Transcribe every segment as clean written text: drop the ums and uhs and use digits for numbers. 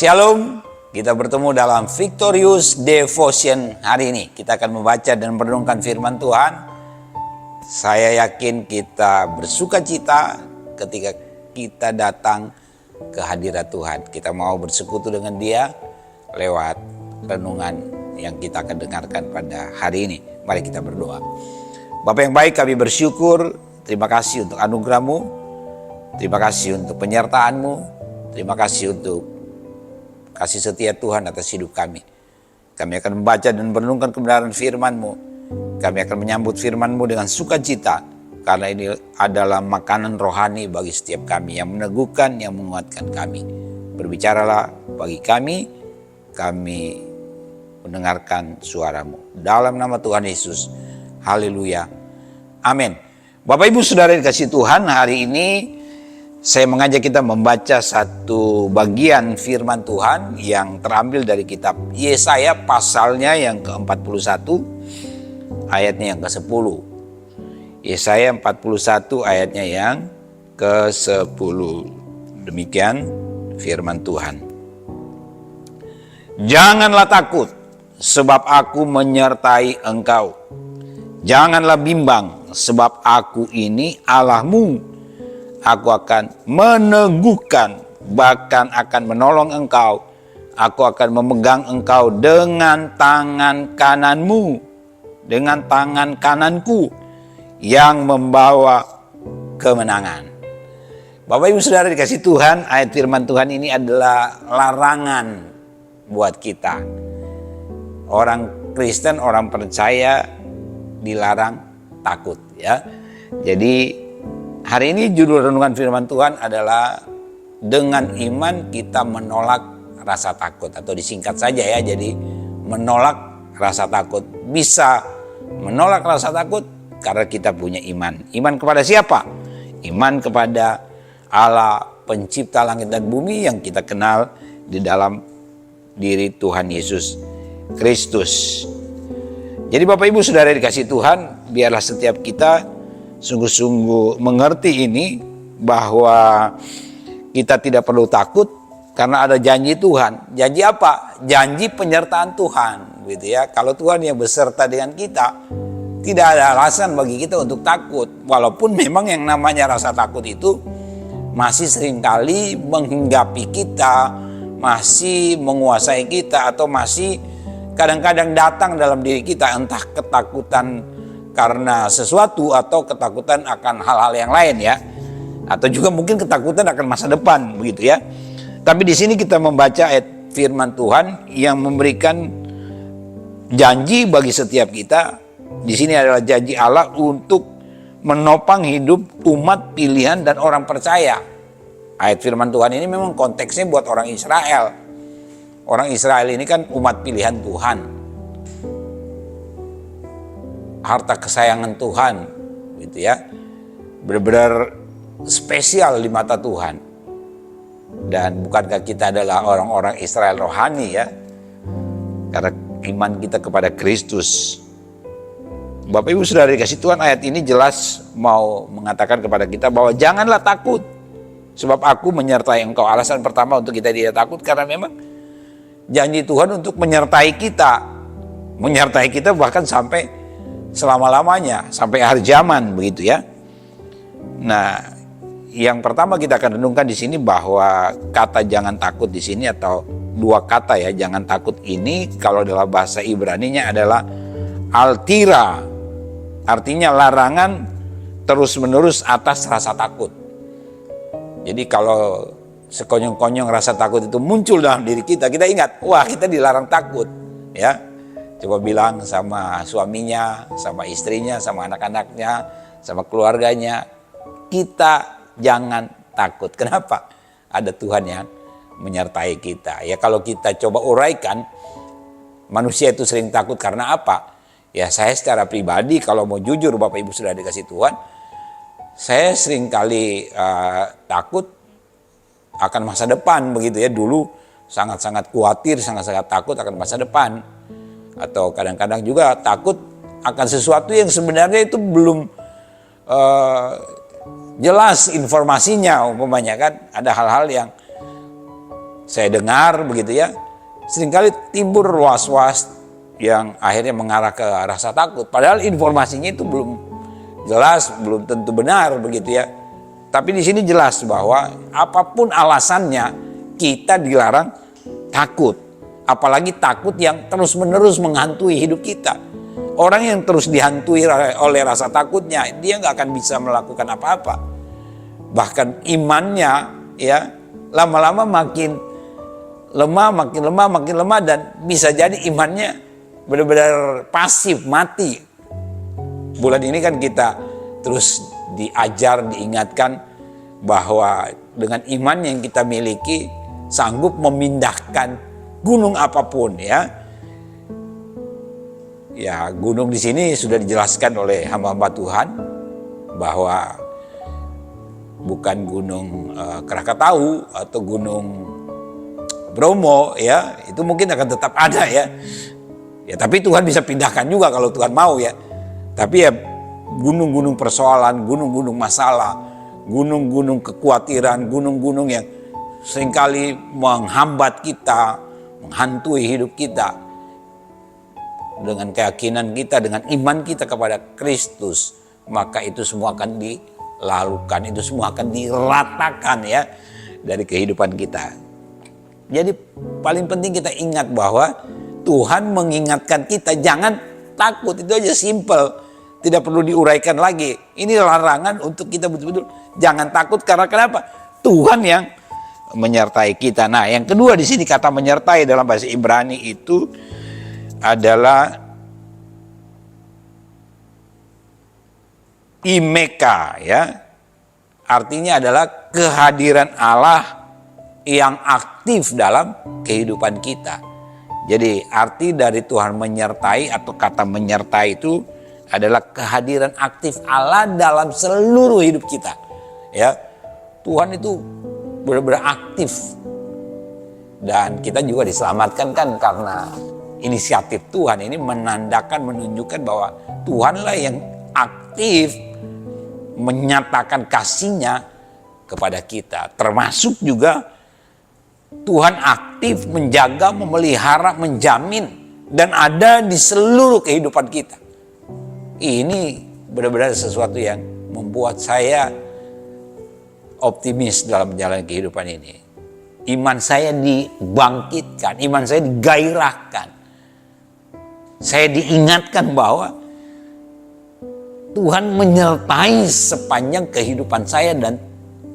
Shalom, kita bertemu dalam Victorious Devotion hari ini. Kita akan membaca dan merenungkan firman Tuhan. Saya yakin kita bersuka cita ketika kita datang ke hadirat Tuhan. Kita mau bersekutu dengan Dia lewat renungan yang kita akan dengarkan pada hari ini. Mari kita berdoa. Bapa yang baik, kami bersyukur. Terima kasih untuk anugerah-Mu. Terima kasih untuk penyertaan-Mu. Terima kasih untuk kasih setia Tuhan atas hidup kami. Kami akan membaca dan merenungkan kebenaran firman-Mu. Kami akan menyambut firman-Mu dengan sukacita. Karena ini adalah makanan rohani bagi setiap kami. Yang meneguhkan, yang menguatkan kami. Berbicaralah bagi kami. Kami mendengarkan suara-Mu. Dalam nama Tuhan Yesus. Haleluya. Amin. Bapak Ibu Saudara dikasihi Tuhan, hari ini saya mengajak kita membaca satu bagian firman Tuhan yang terambil dari kitab Yesaya pasalnya yang ke-41 ayatnya yang ke-10. Yesaya 41 ayatnya yang ke-10. Demikian firman Tuhan. Janganlah takut sebab aku menyertai engkau. Janganlah bimbang sebab aku ini Allahmu. Aku akan meneguhkan, bahkan akan menolong engkau. Aku akan memegang engkau dengan tangan kananmu, dengan tangan kananku yang membawa kemenangan. Bapak Ibu Saudara dikasih Tuhan, ayat firman Tuhan ini adalah larangan buat kita. Orang Kristen, orang percaya dilarang takut, ya. Jadi hari ini judul renungan firman Tuhan adalah dengan iman kita menolak rasa takut, atau disingkat saja ya, jadi menolak rasa takut. Bisa menolak rasa takut karena kita punya iman. Iman kepada siapa? Iman kepada Allah pencipta langit dan bumi yang kita kenal di dalam diri Tuhan Yesus Kristus. Jadi Bapak Ibu Saudara dikasih Tuhan, biarlah setiap kita sungguh-sungguh mengerti ini, bahwa kita tidak perlu takut karena ada janji Tuhan. Janji apa? Janji penyertaan Tuhan, gitu ya. Kalau Tuhan yang beserta dengan kita, tidak ada alasan bagi kita untuk takut. Walaupun memang yang namanya rasa takut itu masih seringkali menghinggapi kita, masih menguasai kita, atau masih kadang-kadang datang dalam diri kita, entah ketakutan karena sesuatu atau ketakutan akan hal-hal yang lain ya, atau juga mungkin ketakutan akan masa depan, begitu ya. Tapi di sini kita membaca ayat firman Tuhan yang memberikan janji bagi setiap kita. Di sini adalah janji Allah untuk menopang hidup umat pilihan dan orang percaya. Ayat firman Tuhan ini memang konteksnya buat orang Israel. Orang Israel ini kan umat pilihan Tuhan, harta kesayangan Tuhan, gitu ya, benar-benar spesial di mata Tuhan. Dan bukankah kita adalah orang-orang Israel rohani ya, karena iman kita kepada Kristus. Bapak Ibu Saudara dikasih Tuhan, ayat ini jelas mau mengatakan kepada kita bahwa janganlah takut sebab aku menyertai engkau. Alasan pertama untuk kita tidak takut karena memang janji Tuhan untuk menyertai kita bahkan sampai selama-lamanya, sampai akhir zaman, begitu ya. Nah, yang pertama kita akan renungkan di sini bahwa kata jangan takut di sini, atau dua kata ya, jangan takut ini kalau dalam bahasa Ibraninya adalah altira. Artinya larangan terus-menerus atas rasa takut. Jadi kalau sekonyong-konyong rasa takut itu muncul dalam diri kita, kita ingat, wah kita dilarang takut, ya. Coba bilang sama suaminya, sama istrinya, sama anak-anaknya, sama keluarganya, kita jangan takut. Kenapa? Ada Tuhan yang menyertai kita. Ya kalau kita coba uraikan, manusia itu sering takut karena apa? Ya saya secara pribadi kalau mau jujur Bapak Ibu sudah dikasih Tuhan, saya sering kali takut akan masa depan, begitu ya. Dulu sangat-sangat khawatir, sangat-sangat takut akan masa depan. Atau kadang-kadang juga takut akan sesuatu yang sebenarnya itu belum jelas informasinya. Umpamanya kan ada hal-hal yang saya dengar begitu ya, seringkali timbul was-was yang akhirnya mengarah ke rasa takut. Padahal informasinya itu belum jelas, belum tentu benar begitu ya. Tapi di sini jelas bahwa apapun alasannya kita dilarang takut. Apalagi takut yang terus-menerus menghantui hidup kita. Orang yang terus dihantui oleh rasa takutnya, dia nggak akan bisa melakukan apa-apa. Bahkan imannya ya lama-lama makin lemah dan bisa jadi imannya benar-benar pasif, mati. Bulan ini kan kita terus diajar, diingatkan bahwa dengan iman yang kita miliki sanggup memindahkan gunung apapun ya. Ya, gunung di sini sudah dijelaskan oleh hamba-hamba Tuhan bahwa bukan gunung Krakatau atau gunung Bromo ya, itu mungkin akan tetap ada ya. Ya, tapi Tuhan bisa pindahkan juga kalau Tuhan mau ya. Tapi ya gunung-gunung persoalan, gunung-gunung masalah, gunung-gunung kekhawatiran, gunung-gunung yang seringkali menghambat kita, menghantui hidup kita. Dengan keyakinan kita, dengan iman kita kepada Kristus, maka itu semua akan dilalukan, itu semua akan diratakan ya dari kehidupan kita. Jadi paling penting kita ingat bahwa Tuhan mengingatkan kita jangan takut, itu aja simple, tidak perlu diuraikan lagi. Ini larangan untuk kita betul-betul jangan takut karena kenapa? Tuhan yang menyertai kita. Nah, yang kedua di sini kata menyertai dalam bahasa Ibrani itu adalah imeka ya. Artinya adalah kehadiran Allah yang aktif dalam kehidupan kita. Jadi arti dari Tuhan menyertai atau kata menyertai itu adalah kehadiran aktif Allah dalam seluruh hidup kita. Ya, Tuhan itu benar-benar aktif. Dan kita juga diselamatkan kan karena inisiatif Tuhan ini menandakan, menunjukkan bahwa Tuhanlah yang aktif menyatakan kasih-Nya kepada kita. Termasuk juga Tuhan aktif menjaga, memelihara, menjamin dan ada di seluruh kehidupan kita. Ini benar-benar sesuatu yang membuat saya optimis dalam menjalani kehidupan ini. Iman saya dibangkitkan, iman saya digairahkan. Saya diingatkan bahwa Tuhan menyertai sepanjang kehidupan saya dan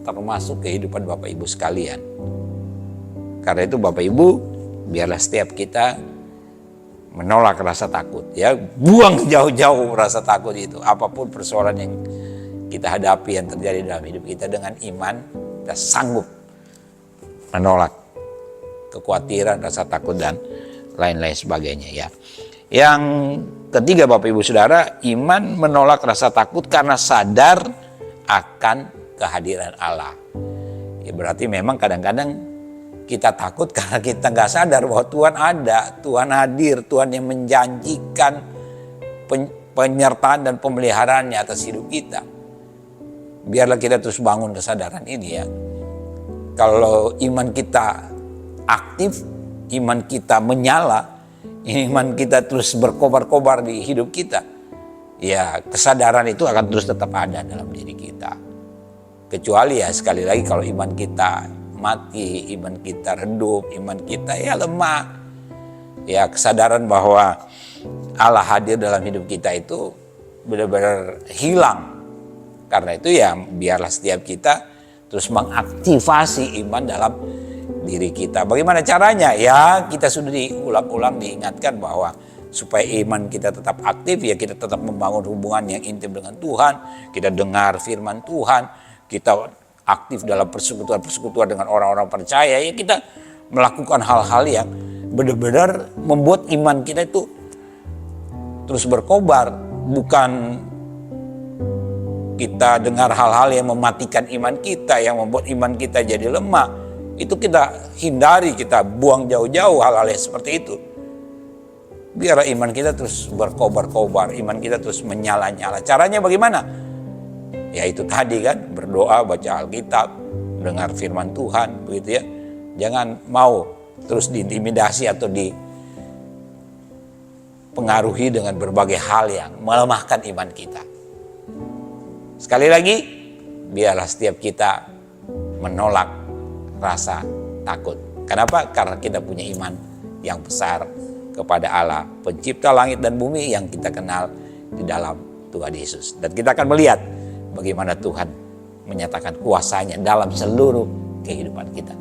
termasuk kehidupan Bapak Ibu sekalian. Karena itu Bapak Ibu, biarlah setiap kita menolak rasa takut. Ya, buang jauh-jauh rasa takut itu. Apapun persoalan yang kita hadapi yang terjadi dalam hidup kita, dengan iman kita sanggup menolak kekhawatiran, rasa takut dan lain-lain sebagainya ya. Yang ketiga Bapak Ibu Saudara, iman menolak rasa takut karena sadar akan kehadiran Allah. Ya, berarti memang kadang-kadang kita takut karena kita nggak sadar bahwa Tuhan ada, Tuhan hadir, Tuhan yang menjanjikan penyertaan dan pemeliharaannya atas hidup kita. Biarlah kita terus bangun kesadaran ini ya. Kalau iman kita aktif, iman kita menyala, iman kita terus berkobar-kobar di hidup kita, ya kesadaran itu akan terus tetap ada dalam diri kita. Kecuali ya sekali lagi kalau iman kita mati, iman kita redup, iman kita ya lemah. Ya kesadaran bahwa Allah hadir dalam hidup kita itu benar-benar hilang. Karena itu ya biarlah setiap kita terus mengaktifasi iman dalam diri kita. Bagaimana caranya? Ya kita sudah diulang-ulang diingatkan bahwa supaya iman kita tetap aktif ya kita tetap membangun hubungan yang intim dengan Tuhan. Kita dengar firman Tuhan, kita aktif dalam persekutuan dengan orang-orang percaya, ya kita melakukan hal-hal yang benar-benar membuat iman kita itu terus berkobar. Bukan kita dengar hal-hal yang mematikan iman kita, yang membuat iman kita jadi lemah. Itu kita hindari, kita buang jauh-jauh hal-hal yang seperti itu. Biarlah iman kita terus berkobar-kobar, iman kita terus menyala-nyala. Caranya bagaimana? Ya itu tadi kan, berdoa, baca Alkitab, dengar firman Tuhan, begitu ya. Jangan mau terus diintimidasi atau dipengaruhi dengan berbagai hal yang melemahkan iman kita. Sekali lagi, biarlah setiap kita menolak rasa takut. Kenapa? Karena kita punya iman yang besar kepada Allah, pencipta langit dan bumi yang kita kenal di dalam Tuhan Yesus. Dan kita akan melihat bagaimana Tuhan menyatakan kuasanya dalam seluruh kehidupan kita.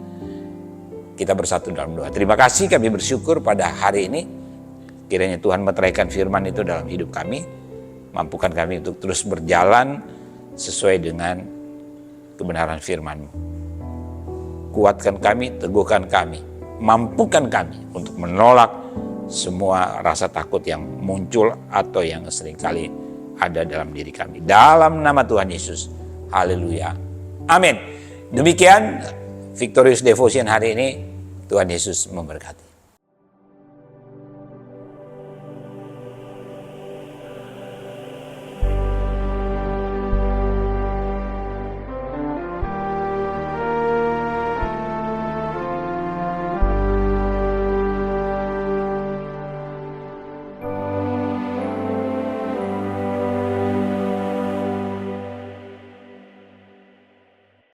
Kita bersatu dalam doa. Terima kasih, kami bersyukur pada hari ini. Kiranya Tuhan meteraikan firman itu dalam hidup kami. Mampukan kami untuk terus berjalan sesuai dengan kebenaran firman-Mu. Kuatkan kami, teguhkan kami, mampukan kami untuk menolak semua rasa takut yang muncul atau yang seringkali ada dalam diri kami. Dalam nama Tuhan Yesus. Haleluya. Amin. Demikian Victorious Devotion hari ini. Tuhan Yesus memberkati.